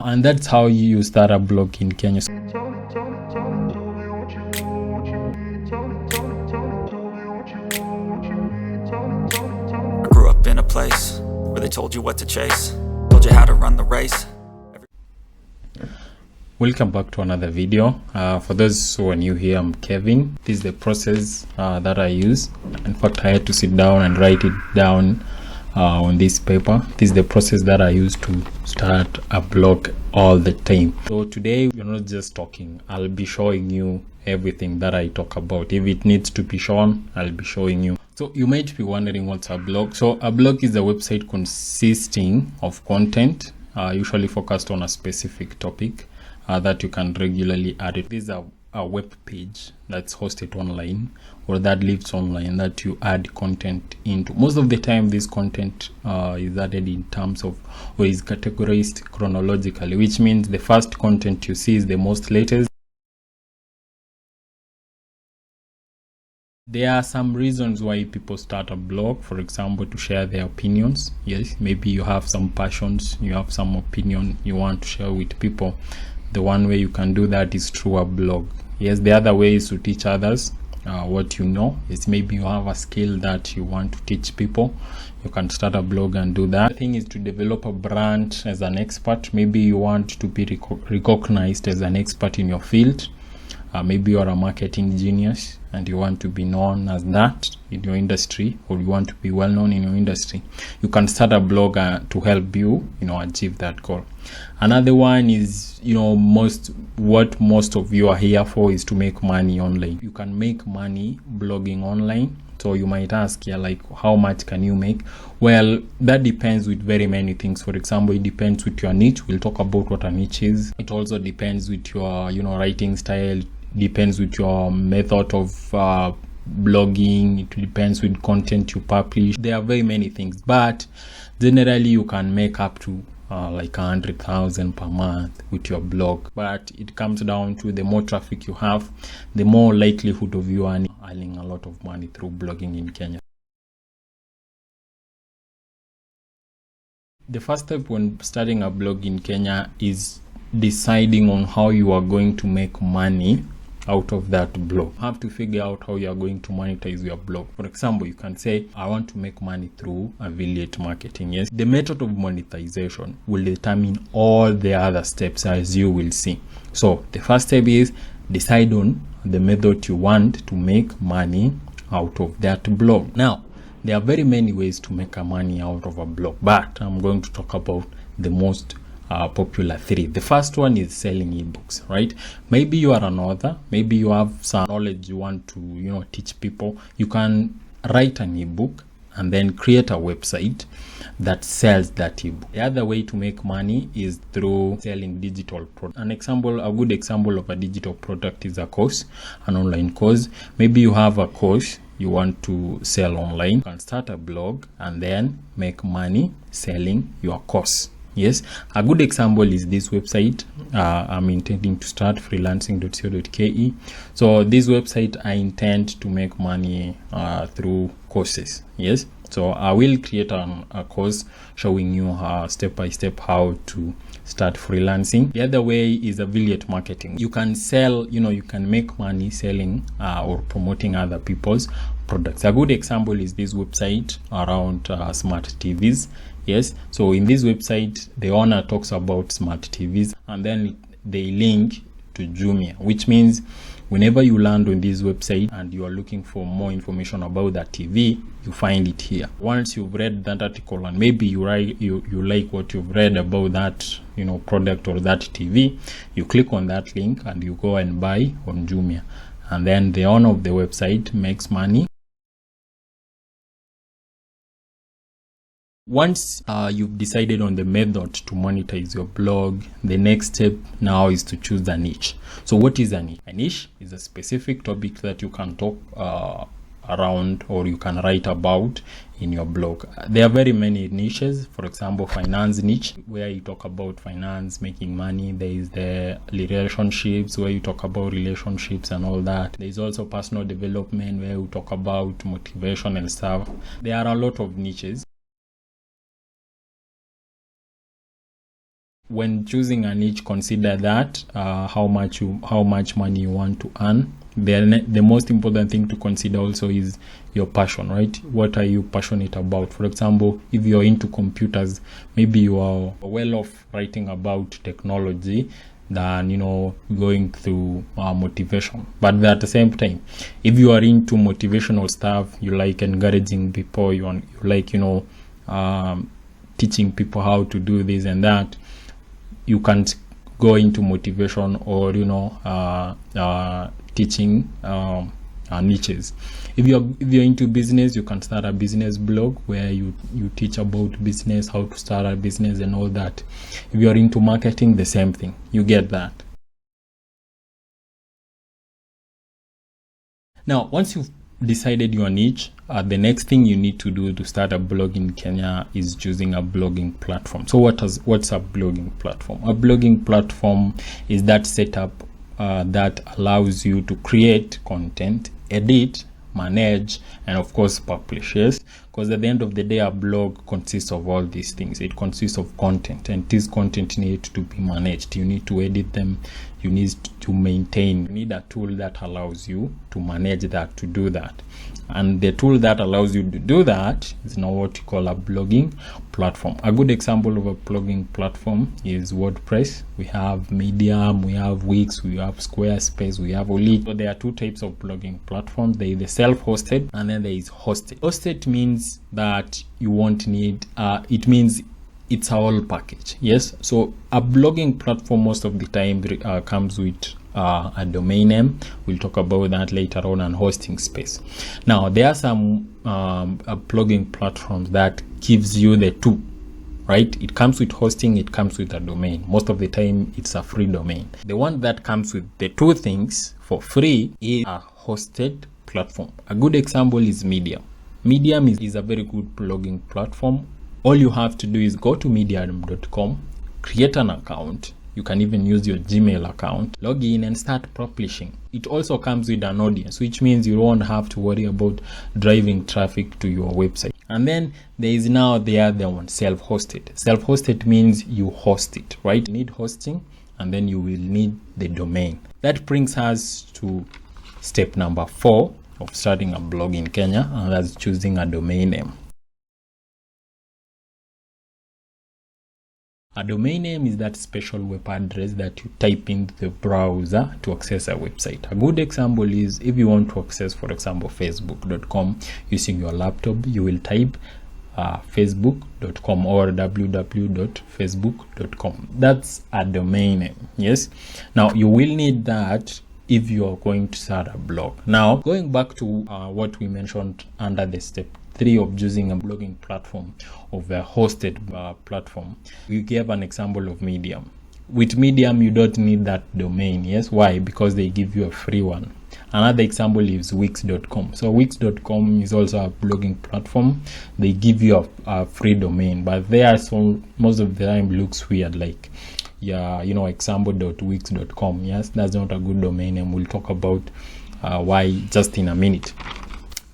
And that's how you start a blog in Kenya. I grew up in a place where they told you what to chase, told you how to run the race. Welcome back to another video. For those who are new here, I'm Kevin. This is the process that I use. In fact, I had to sit down and write it down on this paper. This is the process that I use to start a blog all the time. So today we're not just talking. I'll be showing you everything that I talk about. If it needs to be shown, I'll be showing you. So you might be wondering what's a blog. So a blog is a website consisting of content usually focused on a specific topic that you can regularly add it. This is a web page that's hosted online or that lives online that you add content into. Most of the time this content is added in terms of, or is categorized chronologically, which means the first content you see is the most latest. There are some reasons why people start a blog, for example, to share their opinions. Yes, maybe you have some passions, you have some opinion you want to share with people. The one way you can do that is through a blog. Yes, the other way is to teach others what you know. Is maybe you have a skill that you want to teach people. You can start a blog and do that. The thing is to develop a brand as an expert. Maybe you want to be recognized as an expert in your field. Maybe you're a marketing genius and you want to be known as that in your industry, or you want to be well known in your industry. You can start a blog to help you, achieve that goal. Another one is, most of you are here for is to make money online. You can make money blogging online. So you might ask, how much can you make? Well, that depends with very many things. For example, it depends with your niche. We'll talk about what a niche is. It also depends with your, writing style. Depends with your method of blogging. It depends with content you publish. There are very many things, but generally you can make up to like 100,000 per month with your blog. But it comes down to the more traffic you have, the more likelihood of you earning a lot of money through blogging in Kenya. The first step when starting a blog in Kenya is deciding on how you are going to make money out of that blog. You have to figure out how you are going to monetize your blog. For example, you can say, I want to make money through affiliate marketing. Yes, the method of monetization will determine all the other steps, as you will see. So the first step is decide on the method you want to make money out of that blog. Now, there are very many ways to make money out of a blog, but I'm going to talk about the most popular three. The first one is selling ebooks, right? Maybe you are an author, maybe you have some knowledge you want to teach people. You can write an ebook and then create a website that sells that ebook. The other way to make money is through selling digital product. A good example of a digital product is a course, an online course. Maybe you have a course you want to sell online. You can start a blog and then make money selling your course. Yes, a good example is this website. I'm intending to start freelancing.co.ke. So this website, I intend to make money through courses. Yes, so I will create a course showing you step by step how to start freelancing. The other way is affiliate marketing. You can sell, you can make money selling or promoting other people's products. A good example is this website around smart TVs. Yes, so in this website, the owner talks about smart TVs and then they link to Jumia, which means whenever you land on this website and you are looking for more information about that TV, you find it here. Once you've read that article and maybe you like what you've read about that product or that TV, you click on that link and you go and buy on Jumia, and then the owner of the website makes money. Once you've decided on the method to monetize your blog, the next step now is to choose a niche. So what is a niche? A niche is a specific topic that you can talk around or you can write about in your blog. There are very many niches. For example, finance niche, where you talk about finance, making money. There is the relationships, where you talk about relationships and all that. There is also personal development, where you talk about motivation and stuff. There are a lot of niches. when choosing a niche, consider that how much money you want to earn. Then the most important thing to consider also is your passion, right? What are you passionate about? For example, if you're into computers, maybe you are well off writing about technology than going through motivation. But at the same time, if you are into motivational stuff, you like encouraging people, you like teaching people how to do this and that, you can't go into motivation or teaching niches. If you're into business, you can start a business blog where you teach about business, how to start a business and all that. If you're into marketing, the same thing. You get that. Now, once you've decided your niche, the next thing you need to do to start a blog in Kenya is choosing a blogging platform. So what's a blogging platform? A blogging platform is that setup that allows you to create content, edit, manage, and of course publish. Yes, because at the end of the day, a blog consists of all these things. It consists of content, and this content needs to be managed. You need to edit them, you need to maintain. You need a tool that allows you to manage that, to do that. And the tool that allows you to do that is now what you call a blogging platform. A good example of a blogging platform is WordPress. We have Medium, we have Wix, we have Squarespace, we have Oli. So there are two types of blogging platforms. There is the self-hosted and then there is hosted. Hosted means that you won't need, it means it's a whole package. Yes, so a blogging platform most of the time comes with a domain name. We'll talk about that later on, and hosting space. Now there are some blogging platforms that gives you the two, right? It comes with hosting, it comes with a domain. Most of the time it's a free domain. The one that comes with the two things for free is a hosted platform. A good example is Medium. Medium is a very good blogging platform. All you have to do is go to medium.com, create an account. You can even use your Gmail account, log in and start publishing. It also comes with an audience, which means you won't have to worry about driving traffic to your website. And then there is now the other one, self-hosted. Self-hosted means you host it, right? You need hosting and then you will need the domain. That brings us to step number 4 of starting a blog in Kenya, and that's choosing a domain name. A domain name is that special web address that you type into the browser to access a website. A good example is if you want to access, for example, facebook.com using your laptop, you will type facebook.com or www.facebook.com. That's a domain name. Yes. Now you will need that if you are going to start a blog. Now going back to what we mentioned under the step 3 of choosing a blogging platform, of a hosted platform, we gave an example of Medium. With Medium, you don't need that domain. Yes, why? Because they give you a free one. Another example is Wix.com. So Wix.com is also a blogging platform. They give you a free domain, but there, so most of the time looks weird, like example.wix.com. Yes, that's not a good domain, and we'll talk about why just in a minute.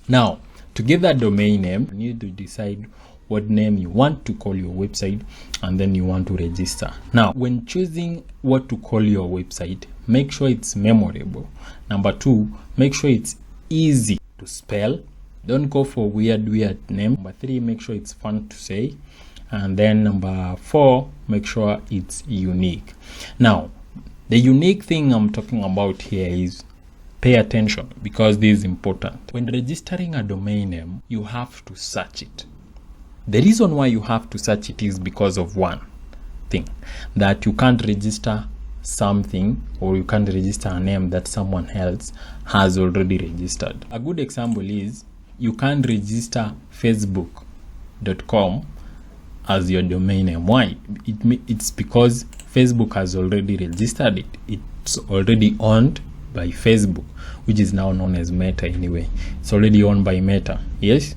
Now, to give that domain name, you need to decide what name you want to call your website, and then you want to register. Now, when choosing what to call your website, make sure it's memorable. Number 2, make sure it's easy to spell. Don't go for weird name. Number 3, make sure it's fun to say. And then number 4, make sure it's unique. Now, the unique thing I'm talking about here is pay attention, because this is important. When registering a domain name, you have to search it. The reason why you have to search it is because of one thing, that you can't register something, or you can't register a name that someone else has already registered. A good example is you can't register facebook.com as your domain name. Why? It's because Facebook has already registered it. It's already owned by Facebook, which is now known as Meta anyway. It's already owned by Meta. Yes.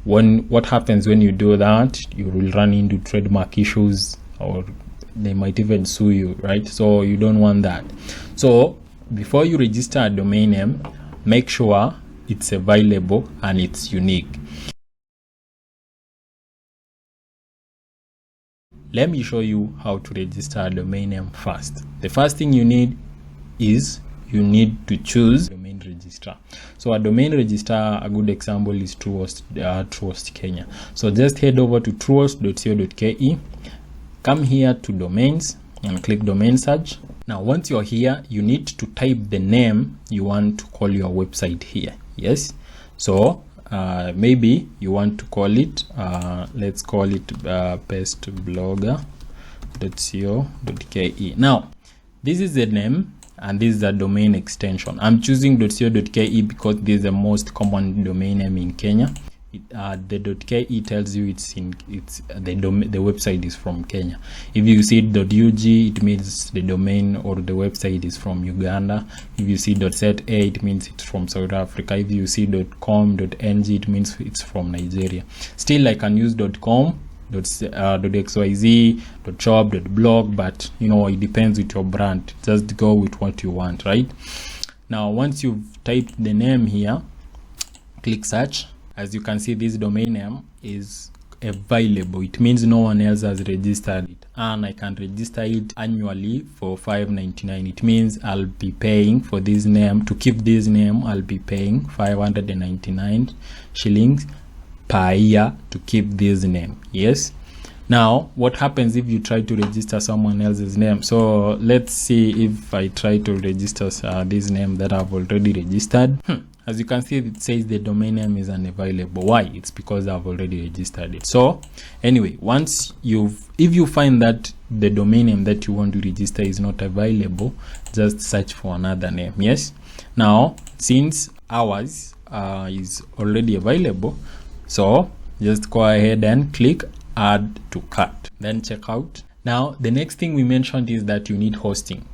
What happens when you do that? You will run into trademark issues, or they might even sue you, right? So you don't want that. So before you register a domain name, make sure it's available and it's unique. let me show you how to register a domain name first. The first thing you need is you need to choose domain registrar. So a domain registrar, a good example is Truehost Kenya. So just head over to truehost.co.ke, come here to domains and click domain search. Now once you're here, you need to type the name you want to call your website here. Yes, so maybe you want to call it let's call it bestblogger.co.ke. Now this is the name and this is the domain extension. I'm choosing .co.ke because this is the most common domain name in Kenya. The .ke tells you the website is from Kenya. If you see .ug, it means the domain or the website is from Uganda. If you see .za, it means it's from South Africa. If you see .com, .ng, it means it's from Nigeria. Still, I can use .com, .xyz, .shop, .blog, but it depends with your brand. Just go with what you want, right? Now once you've typed the name here, click search. As you can see, this domain name is available. It means no one else has registered it, and I can register it annually for $5.99. It means I'll be paying for this name. To keep this name, I'll be paying 599 shillings per year to keep this name. Yes. Now what happens if you try to register someone else's name? So let's see if I try to register this name that I've already registered. As you can see, it says the domain name is unavailable. Why? It's because I've already registered it. So anyway, if you find that the domain name that you want to register is not available, just search for another name. Yes. Now since ours is already available, so just go ahead and click add to cart, then check out. Now the next thing we mentioned is that you need hosting.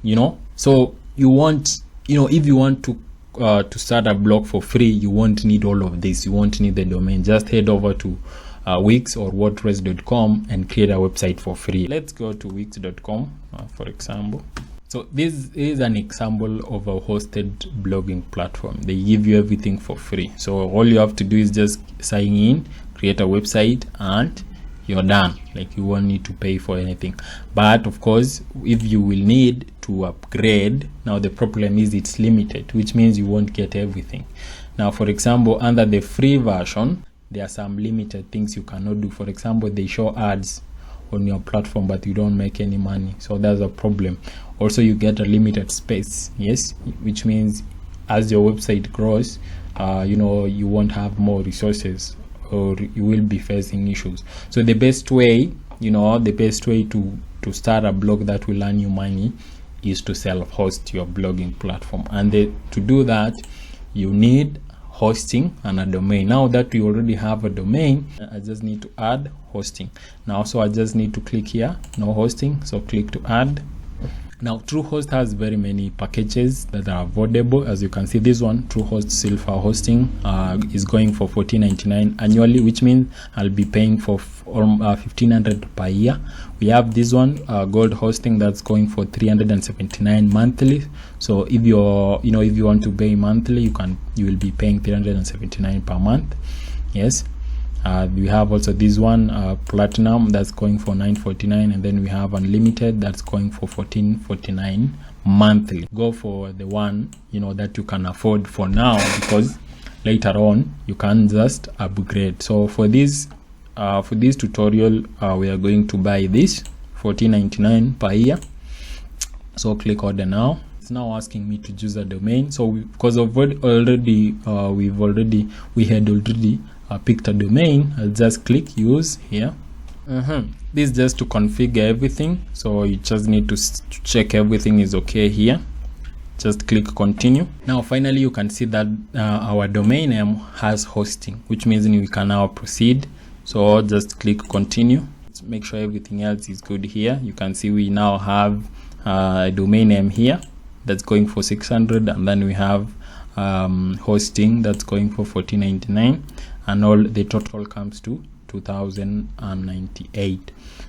So you want, if you want to start a blog for free, you won't need all of this. You won't need the domain. Just head over to Wix or WordPress.com and create a website for free. Let's go to Wix.com for example. So this is an example of a hosted blogging platform. They give you everything for free. So all you have to do is just sign in, create a website, and you're done. Like, you won't need to pay for anything. But of course, if you will need to upgrade, now the problem is it's limited, which means you won't get everything. Now for example, under the free version, there are some limited things you cannot do. For example, they show ads on your platform but you don't make any money, so that's a problem. Also, you get a limited space. Yes, which means as your website grows, you won't have more resources, or you will be facing issues. So the best way to start a blog that will earn you money is to self-host your blogging platform. And to do that, you need hosting and a domain. Now that we already have a domain, I just need to add hosting. Now, so I just need to click here, no hosting, so click to add. Now Truehost has very many packages that are affordable. As you can see, this one, Truehost Silver Hosting, is going for $14.99 annually, which means I'll be paying for $1,500 per year. We have this one, Gold Hosting, that's going for $379 monthly. So if you're if you want to pay monthly, you will be paying $379 per month. Yes. We have also this one, Platinum, that's going for $9.49, and then we have Unlimited, that's going for $14.49 monthly. Go for the one that you can afford for now, because later on you can just upgrade. So for this tutorial, we are going to buy this $14.99 per year. So click order now. It's now asking me to choose a domain. So because of we had already picked a domain, I'll just click use here. This is just to configure everything, so you just need to check everything is okay here. Just click continue. Now finally you can see that our domain name has hosting, which means we can now proceed. So just click continue. Let's make sure everything else is good here. You can see we now have a domain name here that's going for $600, and then we have hosting that's going for $14.99, and all the total comes to $2,098.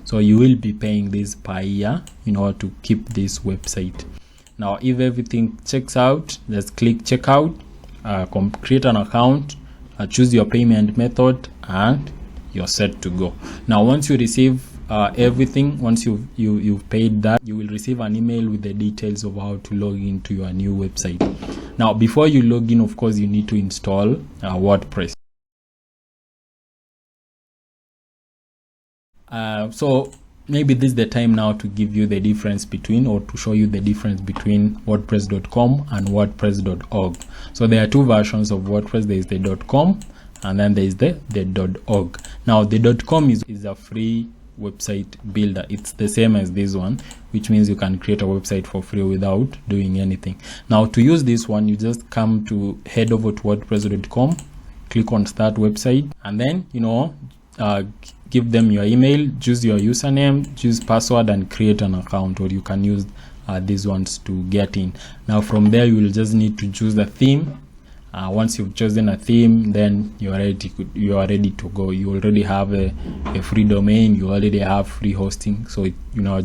So you will be paying this per year in order to keep this website. Now if everything checks out, just click checkout, create an account, choose your payment method, and you're set to go. Now once you receive everything. Once you've paid that, you will receive an email with the details of how to log into your new website. Now before you log in, of course, you need to install WordPress. So maybe this is the time now to give you the difference between, or to show you the difference between WordPress.com and WordPress.org. So there are two versions of WordPress. There is the .com and then there is the .org. Now the .com is a free website builder. It's the same as this one, which means you can create a website for free without doing anything. Now to use this one, you just head over to WordPress.com, click on start website, and then give them your email, choose your username, choose password, and create an account, or you can use these ones to get in. Now from there, you will just need to choose the theme. Once you've chosen a theme, then you are ready to go. You already have a free domain, you already have free hosting, so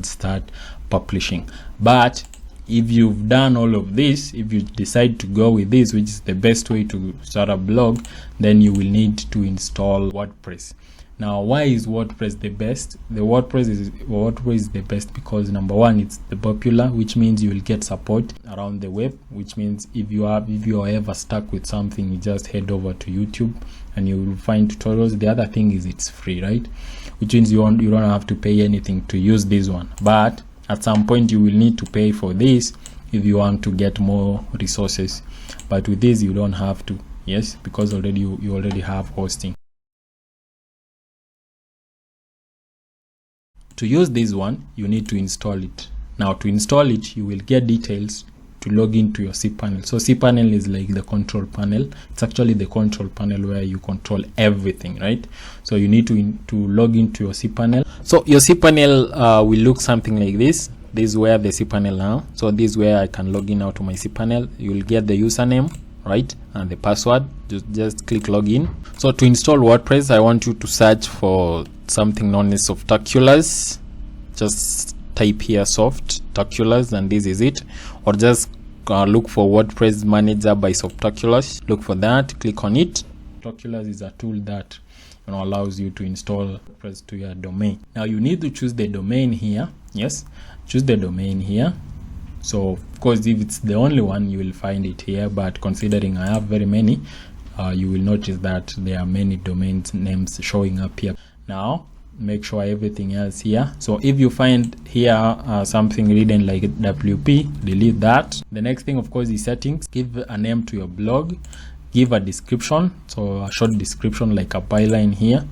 start publishing. But if you've done all of this, if you decide to go with this, which is the best way to start a blog, then you will need to install WordPress. Now, why is WordPress the best? WordPress is the best because number one, it's the popular, which means you will get support around the web, which means if you are ever stuck with something, you just head over to YouTube and you will find tutorials. The other thing is it's free, right? Which means you don't have to pay anything to use this one. But at some point you will need to pay for this if you want to get more resources. But with this you don't have to, yes, because already you already have hosting. To use this one, you need to install it. Now to install it, you will get details to log into your cPanel. So cPanel is like the control panel. It's actually the control panel where you control everything, right? So you need to log into your cPanel. So your cPanel will look something like this. This is where the cPanel now. So this is where I can log in out to my cPanel. You will get the username, right, and the password. Just click login. So to install WordPress, I want you to search for something known as Softaculous. Just type here Softaculous and this is it, or just look for WordPress Manager by Softaculous. Look for that, click on it. Softaculous is a tool that allows you to install WordPress to your domain. Now you need to choose the domain here. Yes, choose the domain here. So of course, if it's the only one, you will find it here, but considering I have very many, you will notice that there are many domain names showing up here. Now make sure everything else here. So if you find here something written like WP, delete that. The next thing, of course, is settings. Give a name to your blog, give a description, so a short description like a byline here,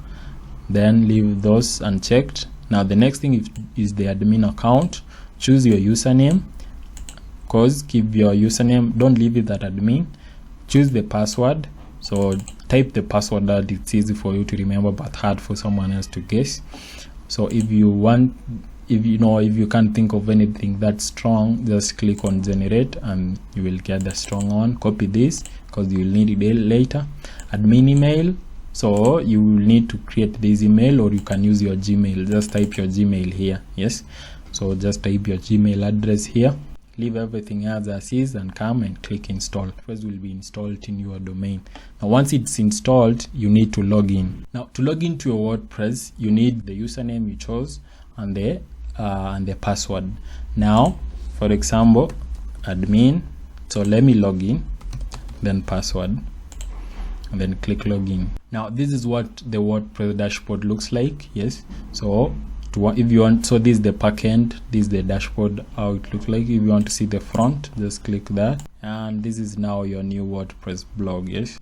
then leave those unchecked. Now the next thing is the admin account. Choose your username. Of course, keep your username, don't leave it at admin. Choose the password. So type the password that it's easy for you to remember but hard for someone else to guess. So if you can't think of anything that's strong, just click on generate and you will get the strong one. Copy this because you will need it later. Admin email. So you will need to create this email, or you can use your Gmail. Just type your Gmail here. Yes. So just type your Gmail address here. Leave everything else as is and come and click install. First will be installed in your domain. Now once it's installed, you need to log in. Now to log into your WordPress, you need the username you chose and the password. Now for example, admin. So let me log in, then password, and then click login. Now this is what the WordPress dashboard looks like. Yes. So if you want, so this is the back end, this is the dashboard, how it looks like. If you want to see the front, just click that, and this is now your new WordPress blog. Yes.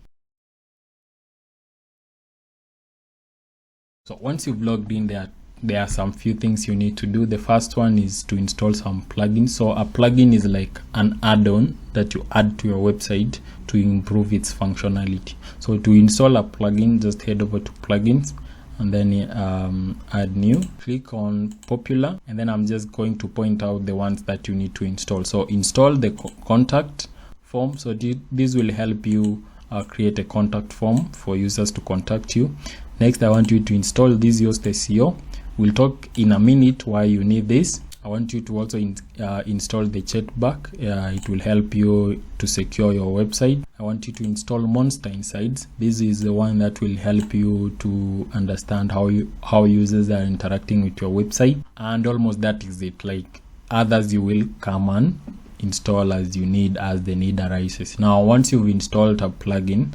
So once you've logged in, there are some few things you need to do. The first one is to install some plugins. So a plugin is like an add-on that you add to your website to improve its functionality. So to install a plugin, just head over to plugins and then add new, click on popular, and then I'm just going to point out the ones that you need to install. So install the contact form. So this will help you create a contact form for users to contact you. Next, I want you to install this Yoast SEO. We'll talk in a minute why you need this. I want you to also install the chatbot. It will help you to secure your website. I want you to install Monster Insights. This is the one that will help you to understand how users are interacting with your website. And almost that is it. Like others, you will come and install as the need arises. Now, once you've installed a plugin,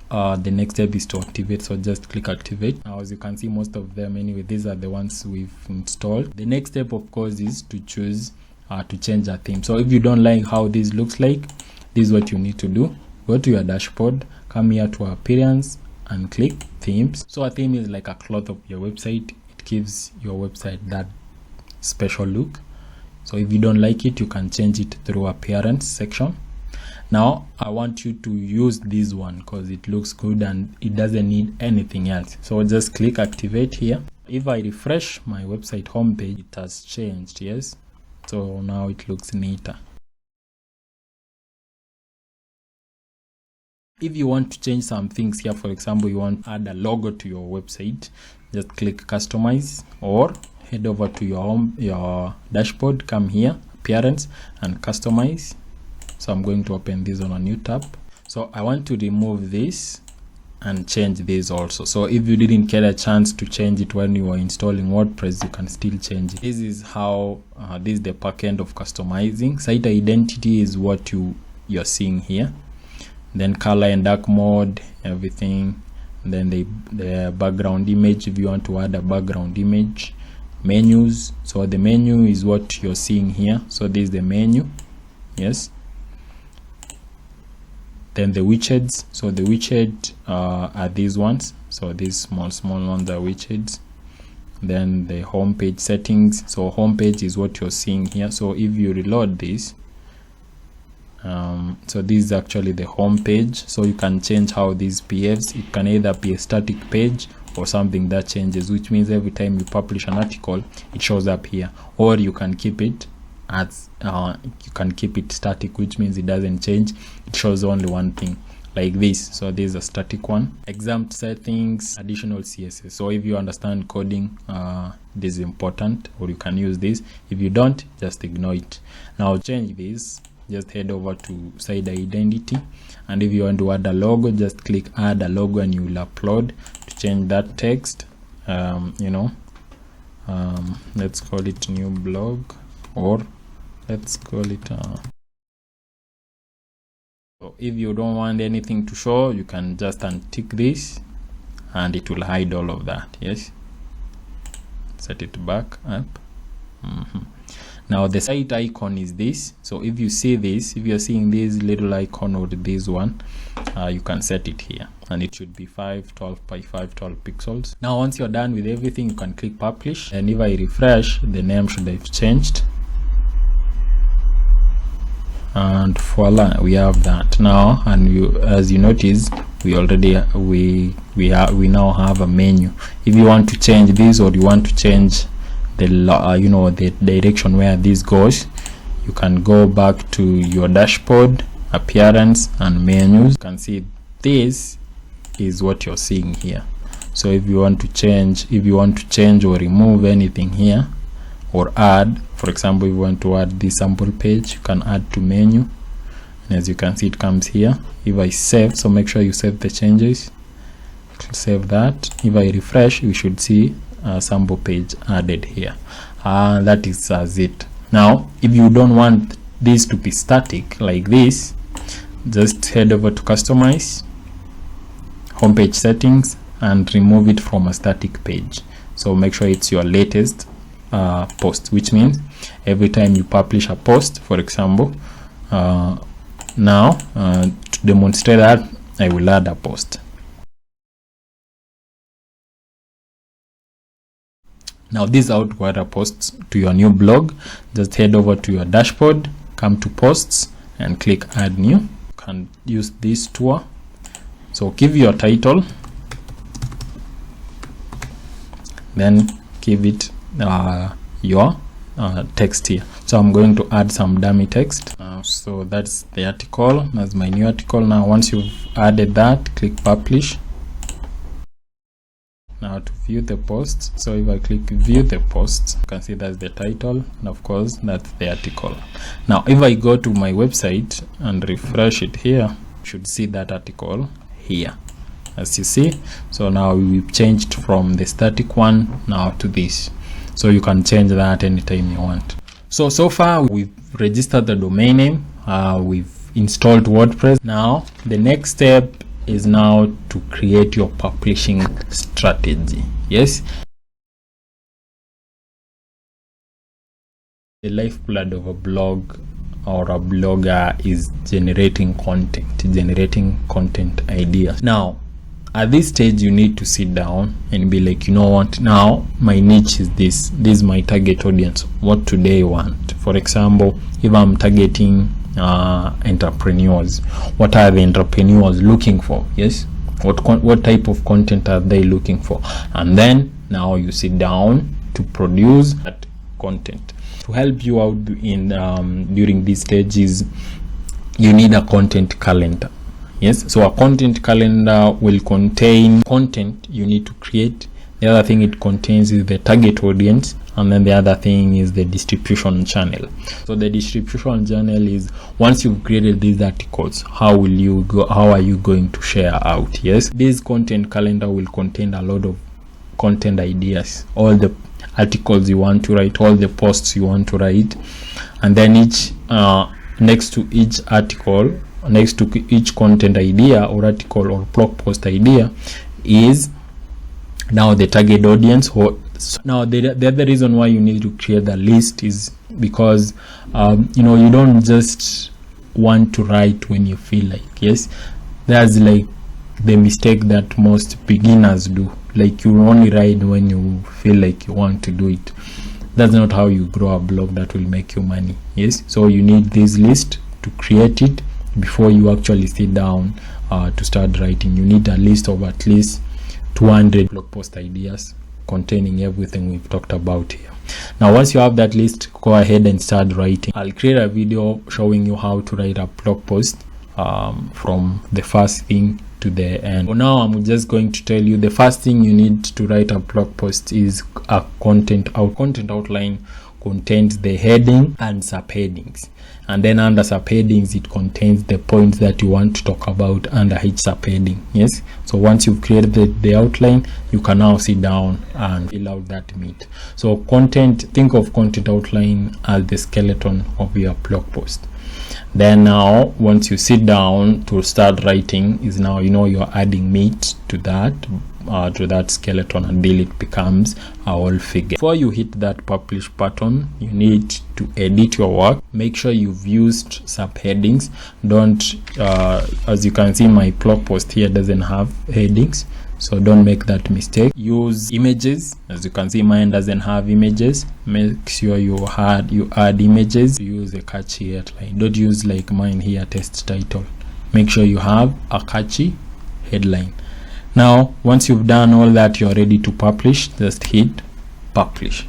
the next step is to activate. So just click activate. Now, as you can see, most of them anyway, these are the ones we've installed. The next step, of course, is to choose to change a theme. So if you don't like how this looks like, this is what you need to do. Go to your dashboard, come here to appearance and click themes. So a theme is like a cloth of your website. It gives your website that special look. So if you don't like it, you can change it through appearance section. Now I want you to use this one because it looks good and it doesn't need anything else. So just click activate here. If I refresh my website homepage, it has changed. Yes, so now it looks neater. If you want to change some things here, for example, you want to add a logo to your website, just click customize or head over to your dashboard, come here, appearance and customize. So I'm going to open this on a new tab. So I want to remove this and change this also. So if you didn't get a chance to change it when you were installing WordPress, you can still change it. This is how this is the back end of customizing. Site identity is what you're seeing here. Then color and dark mode, everything. And then the background image, if you want to add a background image. Menus, so the menu is what you're seeing here. So this is the menu. Yes. Then the widgets, so the widget are these ones. So these small ones are widgets. Then the home page settings, so home page is what you're seeing here. So if you reload this, so this is actually the home page. So you can change how this behaves. It can either be a static page or something that changes, which means every time you publish an article, it shows up here. Or you can keep it as static, which means it doesn't change. It shows only one thing, like this. So this is a static one. Exempt settings, additional CSS. So if you understand coding, this is important, or you can use this. If you don't, just ignore it. Now change this. Just head over to site identity, and if you want to add a logo, just click add a logo and you will upload. To change that text, let's call it new blog, or let's call it so if you don't want anything to show, you can just untick this and it will hide all of that. Yes, set it back up. Now the site icon is this. So if you see this, if you're seeing this little icon or this one, you can set it here, and it should be 512 by 512 pixels. Now once you're done with everything, you can click publish, and if I refresh, the name should have changed, and voila, we have that now. And as you notice, we now have a menu. If you want to change this, or you want to change the direction where this goes, you can go back to your dashboard, appearance and menus. You can see this is what you're seeing here. So if you want to change or remove anything here, or add, for example, if you want to add this sample page, you can add to menu, and as you can see, it comes here. If I save, so make sure you save the changes, save that. If I refresh, you should see a sample page added here. That is as it. Now if you don't want this to be static like this, just head over to customize, homepage settings, and remove it from a static page. So make sure it's your latest post, which means every time you publish a post, for example, now to demonstrate that, I will add a post. Now this is how to add a post to your new blog. Just head over to your dashboard, come to posts and click add new. You can use this tool. So give your title, then give it your text here. So I'm going to add some dummy text. So that's the article. That's my new article. Now once you've added that, click publish. now to view the post. So if I click view the post, you can see that's the title, and of course that's the article. Now if I go to my website and refresh it here, you should see that article here, as you see. So now we've changed from the static one now to this, so you can change that anytime you want. So far we've registered the domain name, we've installed WordPress. Now the next step is now to create your publishing strategy. Yes, the lifeblood of a blog or a blogger is generating content ideas. Now at this stage you need to sit down and be like, you know what, now my niche is this is my target audience. What do they want? For example, if I'm targeting entrepreneurs, what are the entrepreneurs looking for? Yes, what type of content are they looking for? And then now you sit down to produce that content. To help you out in during these stages, you need a content calendar. Yes, so a content calendar will contain content you need to create. The other thing it contains is the target audience, and then the other thing is the distribution channel. So the distribution channel is, once you've created these articles, how are you going to share out? Yes, this content calendar will contain a lot of content ideas, all the articles you want to write, all the posts you want to write, and then each next to each article, next to each content idea or article or blog post idea is now the target audience. Now the other reason why you need to create the list is because you don't just want to write when you feel like. Yes, that's like the mistake that most beginners do. Like, you only write when you feel like you want to do it. That's not how you grow a blog that will make you money. Yes, so you need this list to create it before you actually sit down to start writing. You need a list of at least 200 blog post ideas containing everything we've talked about here. Now once you have that list, go ahead and start writing. I'll create a video showing you how to write a blog post from the first thing to the end. For now, I'm just going to tell you the first thing you need to write a blog post is a content outline. Contains the heading and subheadings, and then under subheadings it contains the points that you want to talk about under each subheading. Yes, so once you've created the outline, you can now sit down and fill out that meat. So think of content outline as the skeleton of your blog post. Then now once you sit down to start writing, is now you're adding meat to that skeleton until it becomes a whole figure. Before you hit that publish button, you need to edit your work. Make sure you've used subheadings. Don't as you can see, my blog post here doesn't have headings, so don't make that mistake. Use images. As you can see, mine doesn't have images. Make sure you add images. Use a catchy headline. Don't use like mine here, test title. Make sure you have a catchy headline. Now once you've done all that, you're ready to publish. Just hit publish.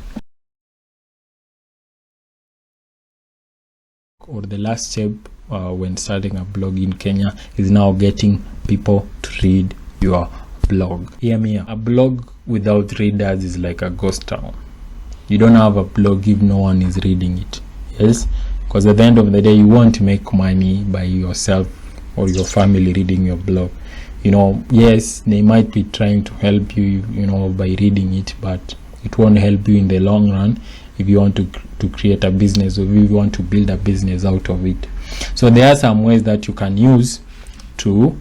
Or the last step when starting a blog in Kenya is now getting people to read your blog. Hear me out. A blog without readers is like a ghost town. You don't have a blog if no one is reading it. Yes, because at the end of the day, you won't make money by yourself or your family reading your blog. Yes, they might be trying to help you, by reading it, but it won't help you in the long run if you want to create a business, or if you want to build a business out of it. So there are some ways that you can use to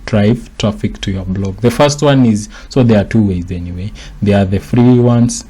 drive traffic to your blog. The first one is, so there are two ways anyway. There are the free ones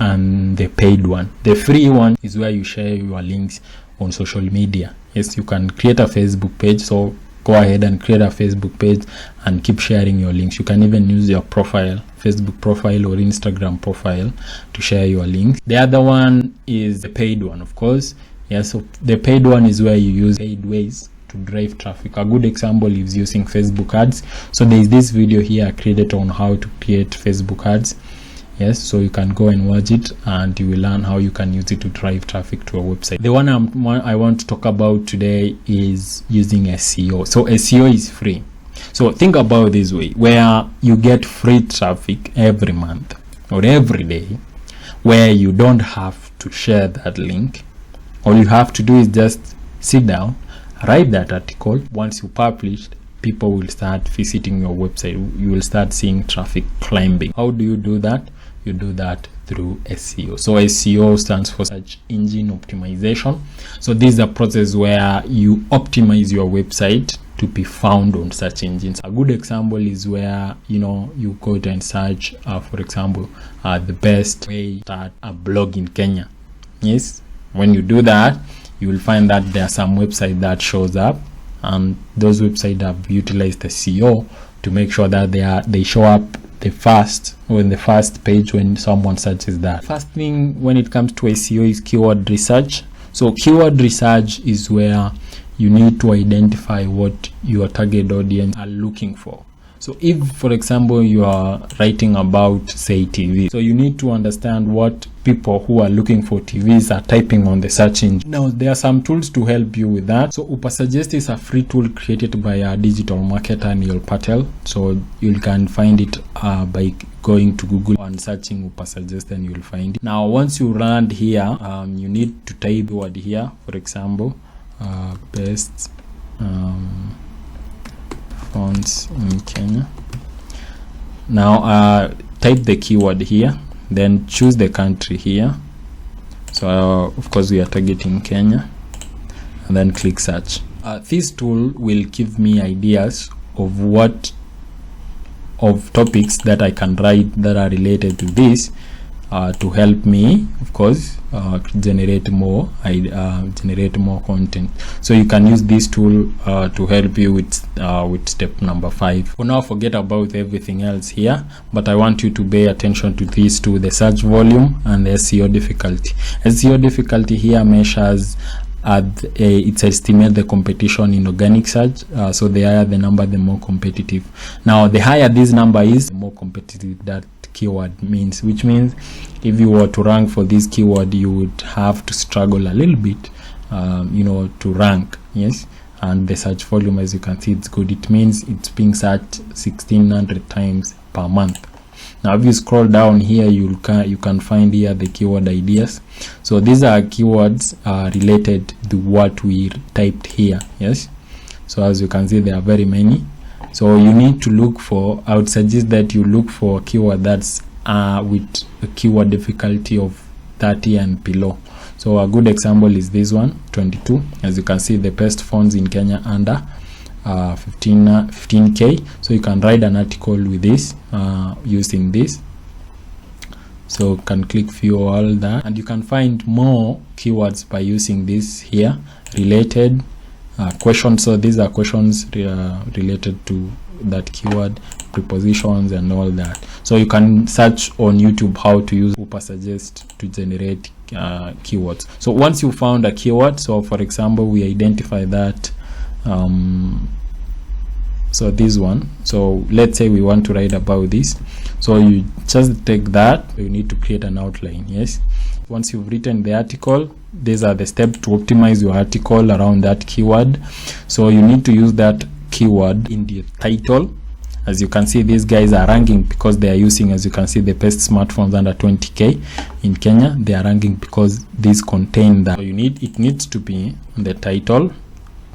and the paid one. The free one is where you share your links on social media. Yes, you can create a Facebook page, so go ahead and create a Facebook page and keep sharing your links. You can even use your profile, Facebook profile or Instagram profile, to share your links. The other one is the paid one, of course. So the paid one is where you use paid ways to drive traffic. A good example is using Facebook ads. So there is this video here I created on how to create Facebook ads. Yes, so you can go and watch it and you will learn how you can use it to drive traffic to a website. The one I want to talk about today is using SEO. So SEO is free. So think about this way, where you get free traffic every month or every day, where you don't have to share that link. All you have to do is just sit down, write that article. Once you publish, people will start visiting your website. You will start seeing traffic climbing. How do you do that? You do that through SEO. So SEO stands for search engine optimization. So this is a process where you optimize your website to be found on search engines. A good example is where you go and search for example the best way to start a blog in Kenya. Yes, when you do that, you will find that there are some websites that shows up, and those websites have utilized the SEO to make sure that they show up the first page when someone searches that. First thing when it comes to SEO is keyword research. So keyword research is where you need to identify what your target audience are looking for. So if, for example, you are writing about, say, TV, so you need to understand what people who are looking for TVs are typing on the search engine. Now, there are some tools to help you with that. So Upasuggest is a free tool created by a digital marketer, Neil Patel. So you can find it by going to Google and searching Upasuggest, and you'll find it. Now, once you land here, you need to type the word here, for example, best fonts in Kenya. Now type the keyword here, then choose the country here. So of course we are targeting Kenya, and then click search. This tool will give me ideas of topics that I can write that are related to this, to help me, of course, generate more content. So you can use this tool to help you with step number 5. For now, forget about everything else here, but I want you to pay attention to these two: the search volume and the SEO difficulty. SEO difficulty here measures it estimates the competition in organic search. So the higher the number, the more competitive. Now, the higher this number is, the more competitive that keyword means, which means if you were to rank for this keyword, you would have to struggle a little bit to rank. Yes, and the search volume, as you can see, it's good. It means it's being searched 1600 times per month. Now if you scroll down here, you can find here the keyword ideas. So these are keywords related to what we typed here. Yes, so as you can see, there are very many. So you need to look for, I would suggest that you look for a keyword that's with a keyword difficulty of 30 and below. So a good example is this one, 22. As you can see, the best fonts in Kenya under 15k. So you can write an article with this using this. So you can click view all that, and you can find more keywords by using this here. Related questions. So these are questions related to that keyword, prepositions and all that. So you can search on YouTube how to use Upasuggest to generate keywords. So once you found a keyword, so for example, we identify that so this one, so let's say we want to write about this. So you just take that, you need to create an outline. Yes, once you've written the article, these are the steps to optimize your article around that keyword. So you need to use that keyword in the title. As you can see, these guys are ranking because they are using, as you can see, the best smartphones under 20k in Kenya. They are ranking because these contain that. So it needs to be in the title,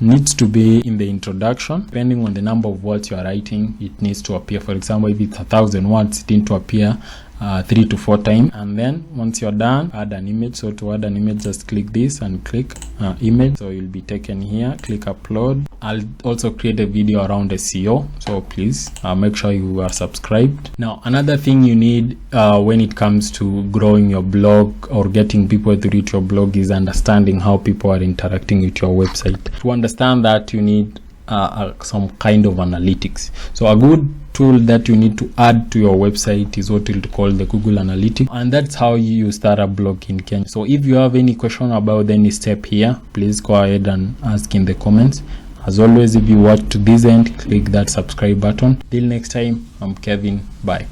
needs to be in the introduction. Depending on the number of words you are writing, it needs to appear. For example, if it's 1,000 words, it needs to appear 3 to 4 times. And then once you're done, add an image. So to add an image, just click this and click image. So you'll be taken here, click upload. I'll also create a video around SEO, so please make sure you are subscribed. Now, another thing you need when it comes to growing your blog or getting people to read your blog is understanding how people are interacting with your website. To understand that, you need some kind of analytics. So a good tool that you need to add to your website is what we'll call the Google Analytics, and that's how you start a blog in Kenya. So if you have any question about any step here, please go ahead and ask in the comments. As always, if you watch to this end, click that subscribe button. Till next time, I'm Kevin. Bye.